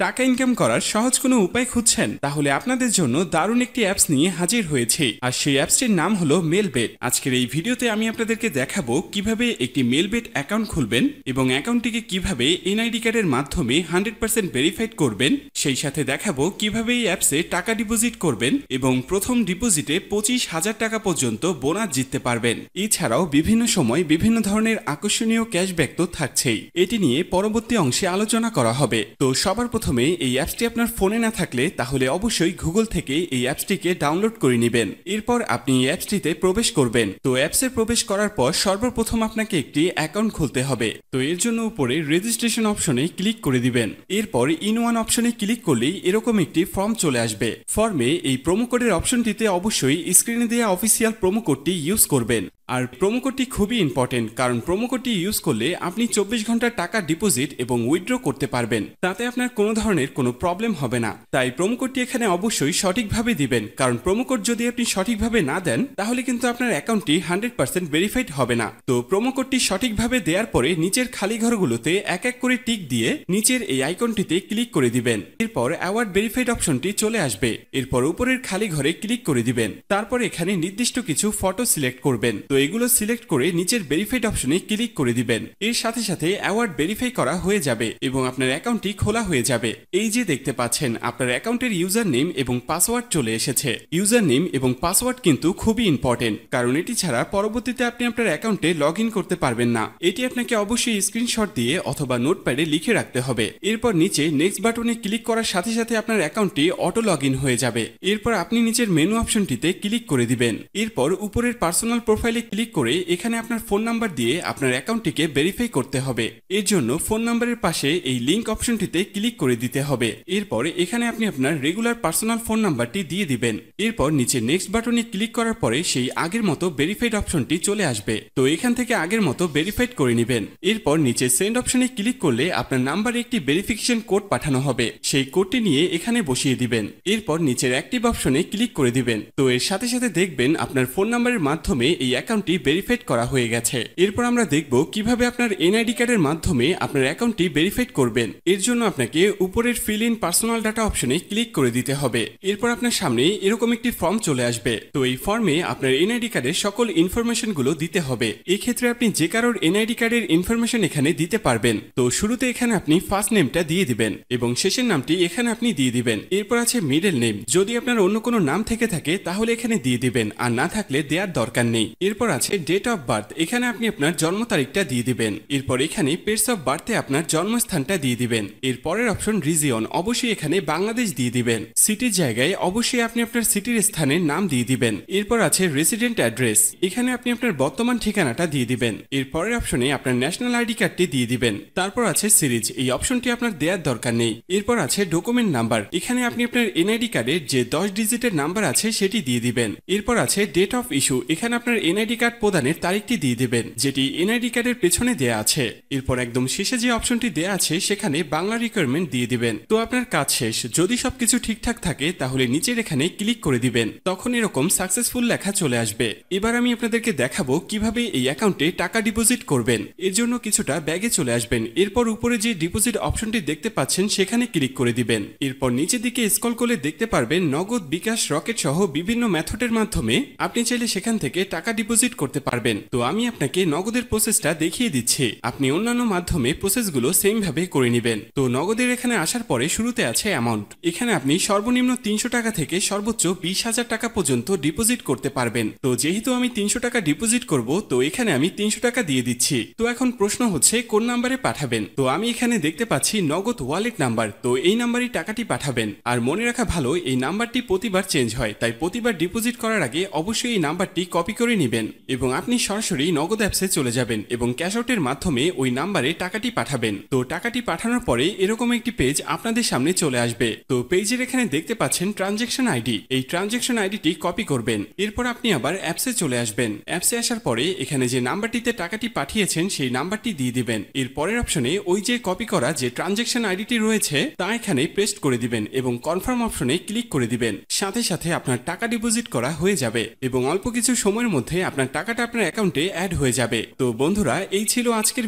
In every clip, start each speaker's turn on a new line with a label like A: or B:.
A: টাকা ইনকাম করার সহজ কোনো উপায় খুঁজছেন? তাহলে আপনাদের জন্য দারুণ একটি অ্যাপস নিয়ে হাজির হয়েছে, আর সেই অ্যাপসটির নাম হলো মেলবেট। আজকের এই ভিডিওতে আমি আপনাদেরকে দেখাবো কিভাবে একটি মেলবেট অ্যাকাউন্ট খুলবেন এবং অ্যাকাউন্টটিকে কিভাবে এনআইডি কার্ডের মাধ্যমে 100% ভেরিফাইড করবেন। সেই সাথে দেখাবো কিভাবে এই অ্যাপসে টাকা ডিপোজিট করবেন এবং প্রথম ডিপোজিটে 25,000 টাকা পর্যন্ত বোনাস জিততে পারবেন। এছাড়াও বিভিন্ন সময় বিভিন্ন ধরনের আকর্ষণীয় ক্যাশব্যাক তো থাকছেই। এটি নিয়ে পরবর্তী অংশে আলোচনা করা হবে। তো সবার প্রথমে এই অ্যাপসটি আপনার ফোনে না থাকলে তাহলে অবশ্যই গুগল থেকে এই অ্যাপসটিকে ডাউনলোড করে নেবেন। এরপর আপনি এই অ্যাপসটিতে প্রবেশ করবেন। তো অ্যাপসে প্রবেশ করার পর সর্বপ্রথম আপনাকে একটি অ্যাকাউন্ট খুলতে হবে। তো এর জন্য উপরে রেজিস্ট্রেশন অপশনে ক্লিক করে দিবেন। এরপর ইন-ওয়ান অপশনে ক্লিক করলেই এরকম একটি ফর্ম চলে আসবে। ফর্মে এই প্রোমো কোডের অপশনটিতে অবশ্যই স্ক্রিনে দেওয়া অফিসিয়াল প্রোমো কোডটি ইউজ করবেন। আর প্রোমো কোডটি খুবই ইম্পর্টেন্ট, কারণ প্রোমো কোডটি ইউজ করলে আপনি 24 ঘন্টার টাকা ডিপোজিট এবং উইথড্র করতে পারবেন। তাতে আপনার কোনো ধরনের কোনো প্রবলেম হবে না। তাই প্রোমো কোডটি এখানে অবশ্যই সঠিকভাবে দিবেন, কারণ প্রোমো কোড যদি আপনি সঠিকভাবে না দেন তাহলে কিন্তু আপনার অ্যাকাউন্টটি 100% ভেরিফাইড হবে না। তো প্রোমো কোডটি সঠিকভাবে দেওয়ার পরে নিচের খালি ঘরগুলোতে এক এক করে টিক দিয়ে নিচের এই আইকনটিতে ক্লিক করে দিবেন। এরপর অ্যাওয়ার্ড ভেরিফাইড অপশনটি চলে আসবে। এরপর উপরের খালি ঘরে ক্লিক করে দিবেন। তারপর এখানে নির্দিষ্ট কিছু ফটো সিলেক্ট করবেন। তো এগুলো সিলেক্ট করে নিচের ভেরিফাইড অপশনে ক্লিক করে দিবেন। এর সাথে সাথে অ্যাওয়ার্ড ভেরিফাই করা হয়ে যাবে এবং আপনার অ্যাকাউন্টটি খোলা হয়ে যাবে। এই যে দেখতে পাচ্ছেন আপনার অ্যাকাউন্টের ইউজার নেম এবং পাসওয়ার্ড চলে এসেছে। ইউজার নেম এবং পাসওয়ার্ড কিন্তু খুবই ইম্পর্টেন্ট, কারণ এটি ছাড়া পরবর্তীতে আপনি আপনার অ্যাকাউন্টে লগ ইন করতে পারবেন না। এটি আপনাকে অবশ্যই স্ক্রিনশট দিয়ে অথবা নোটপ্যাডে লিখে রাখতে হবে। এরপর নিচে নেক্সট বাটনে ক্লিক করার সাথে সাথে আপনার অ্যাকাউন্টটি অটো লগ ইন হয়ে যাবে। এরপর আপনি নিচের মেনু অপশনটিতে ক্লিক করে দিবেন। এরপর উপরের পার্সোনাল প্রোফাইলে ক্লিক করে এখানে আপনার ফোন নাম্বার দিয়ে আপনার অ্যাকাউন্টটিকে ভেরিফাই করতে হবে। এর জন্য ফোন নাম্বারের পাশে এই লিংক অপশনটিতে ক্লিক করে দিতে হবে। এরপর এখানে আপনি আপনার রেগুলার পার্সোনাল ফোন নাম্বারটি দিয়ে দিবেন। এরপর নিচে নেক্সট বাটনে ক্লিক করার পরে সেই আগের মতো ভেরিফাইড অপশনটি চলে আসবে। তো এখান থেকে আগের মতো ভেরিফাইড করে নেবেন। এরপর নিচে সেন্ড অপশনে ক্লিক করলে আপনার নাম্বারে একটি ভেরিফিকেশন কোড পাঠানো হবে। সেই কোডটি নিয়ে এখানে বসিয়ে দিবেন। এরপর নিচের অ্যাক্টিভ অপশনে ক্লিক করে দিবেন। তো এর সাথে সাথে দেখবেন আপনার ফোন নাম্বারের মাধ্যমে এই অ্যাকাউন্টটি ভেরিফাইড করা হয়ে গেছে। এরপর আমরা দেখব কিভাবে আপনার এনআইডি কার্ডের মাধ্যমে আপনার অ্যাকাউন্টটি ভেরিফাইড করবেন। এর জন্য আপনাকে উপরের ফিল ইন পার্সোনাল ডাটা অপশনে ক্লিক করে দিতে হবে। এরপর আপনার সামনে এরকম একটি ফর্ম চলে আসবে। তো এই ফর্মে আপনার এনআইডি কার্ডের সকল ইনফরমেশন গুলো দিতে হবে। এই ক্ষেত্রে আপনি যে কারোর এনআইডি কার্ডের ইনফরমেশন এখানে দিতে পারবেন। তো শুরুতে এখানে আপনি ফার্স্ট নেমটা দিয়ে দিবেন এবং শেষের নামটি এখানে আপনি দিয়ে দিবেন। এরপর আছে মিডল নেম, যদি আপনার অন্য কোনো নাম থেকে থাকে তাহলে এখানে দিয়ে দিবেন, আর না থাকলে দেওয়ার দরকার নেই। এরপর আছে ডেট অফ বার্থ, এখানে আপনি আপনার জন্ম তারিখটা দিয়ে দিবেন। এরপর এখানে প্লেস অফ বার্থে আপনার জন্মস্থানটা দিয়ে দিবেন। এর পরের অপশন রিজিয়ন, অবশ্যই এখানে বাংলাদেশ দিয়ে দিবেন। সিটির জায়গায় অবশ্যই আপনি আপনার সিটির স্থানের নাম দিয়ে দিবেন। এরপর আছে রেসিডেন্ট অ্যাড্রেস, এখানে আপনি আপনার বর্তমান ঠিকানাটা দিয়ে দিবেন। এর পরের অপশনে আপনার ন্যাশনাল আইডি কার্ডটি দিয়ে দিবেন। তারপর আছে সিরিজ, এই অপশনটি আপনার দেওয়ার দরকার নেই। এরপর আছে ডকুমেন্ট নাম্বার, এখানে আপনি আপনার এনআইডি কার্ডের যে 10 ডিজিটের নাম্বার আছে সেটি দিয়ে দিবেন। এরপর আছে ডেট অফ ইস্যু, এখানে আপনার এনআইডি কার্ড প্রদানের তারিখটি দিয়ে দিবেন যেটি এনআইডি কার্ডের পেছনে দেয়া আছে। এরপর একদম শেষে যে অপশনটি দেয়া আছে সেখানে বাংলা রিকোয়ারমেন্ট দিয়ে দিবেন। তো আপনার কাজ শেষ। যদি সবকিছু ঠিকঠাক থাকে তাহলে নিচের এখানে ক্লিক করে দিবেন। তখন এরকম সাকসেসফুল লেখা চলে আসবে। এবার আমি আপনাদেরকে দেখাবো কিভাবে এই অ্যাকাউন্টে টাকা ডিপোজিট করবেন। এর জন্য কিছুটা ব্যাগে চলে আসবেন। এরপর উপরে যে ডিপোজিট অপশনটি দেখতে পাচ্ছেন সেখানে ক্লিক করে দিবেন। এরপর নিচের দিকে স্ক্রল করলে দেখতে পারবেন নগদ, বিকাশ, রকেট সহ বিভিন্ন মেথডের মাধ্যমে আপনি চাইলে সেখান থেকে টাকা ডিপোজিট করতে পারবেন। তো আমি আপনাকে নগদের প্রসেসটা দেখিয়ে দিচ্ছি। আপনি অন্যান্য মাধ্যমে প্রসেসগুলো সেম ভাবে করে নেবেন। তো নগদের এখানে আসার পরে শুরুতে আছে অ্যামাউন্ট, এখানে আপনি সর্বনিম্ন 300 টাকা থেকে সর্বোচ্চ 20,000 টাকা পর্যন্ত ডিপোজিট করতে পারবেন। তো যেহেতু আমি 300 টাকা ডিপোজিট করব, তো এখানে আমি 300 টাকা দিয়ে দিচ্ছি। তো এখন প্রশ্ন হচ্ছে কোন নাম্বারে পাঠাবেন। তো আমি এখানে দেখতে পাচ্ছি নগদ ওয়ালেট নাম্বার, তো এই নাম্বারই টাকাটি পাঠাবেন। আর মনে রাখা ভালো, এই নাম্বারটি প্রতিবার চেঞ্জ হয়, তাই প্রতিবার ডিপোজিট করার আগে অবশ্যই এই নাম্বারটি কপি করে নেবেন এবং আপনি সরাসরি নগদ অ্যাপসে চলে যাবেন এবং ক্যাশ আউটের মাধ্যমে ওই নাম্বারে টাকাটি পাঠাবেন। তো টাকাটি পাঠানোর পরে এরকম একটি পেজ আপনাদের সামনে চলে আসবে। তো পেজের এখানে দেখতে পাচ্ছেন ট্রানজ্যাকশন আইডি, এই ট্রানজ্যাকশন আইডিটি কপি করবেন। এরপর আপনি আবার অ্যাপসে চলে আসবেন। অ্যাপসে আসার পরে এখানে যে নাম্বারটিতে টাকাটি পাঠিয়েছেন সেই নাম্বারটি দিয়ে দিবেন। এর পরের অপশনে ওই যে কপি করা যে ট্রানজ্যাকশন আইডিটি রয়েছে তা এখানে পেস্ট করে দিবেন এবং কনফার্ম অপশনে ক্লিক করে দিবেন। সাথে সাথে আপনার টাকা ডিপোজিট করা হয়ে যাবে এবং অল্প কিছু সময়ের মধ্যে আপনি আপনার টাকাটা আপনার অ্যাকাউন্টে অ্যাড হয়ে যাবে। তো বন্ধুরা, এই ছিল আজকের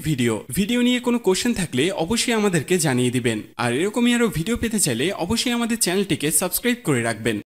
A: ভিডিও নিয়ে কোনো কোশ্চেন থাকলে অবশ্যই আমাদেরকে জানিয়ে দিবেন। আর এরকমই আরো ভিডিও পেতে চাইলে অবশ্যই আমাদের চ্যানেলটিকে সাবস্ক্রাইব করে রাখবেন।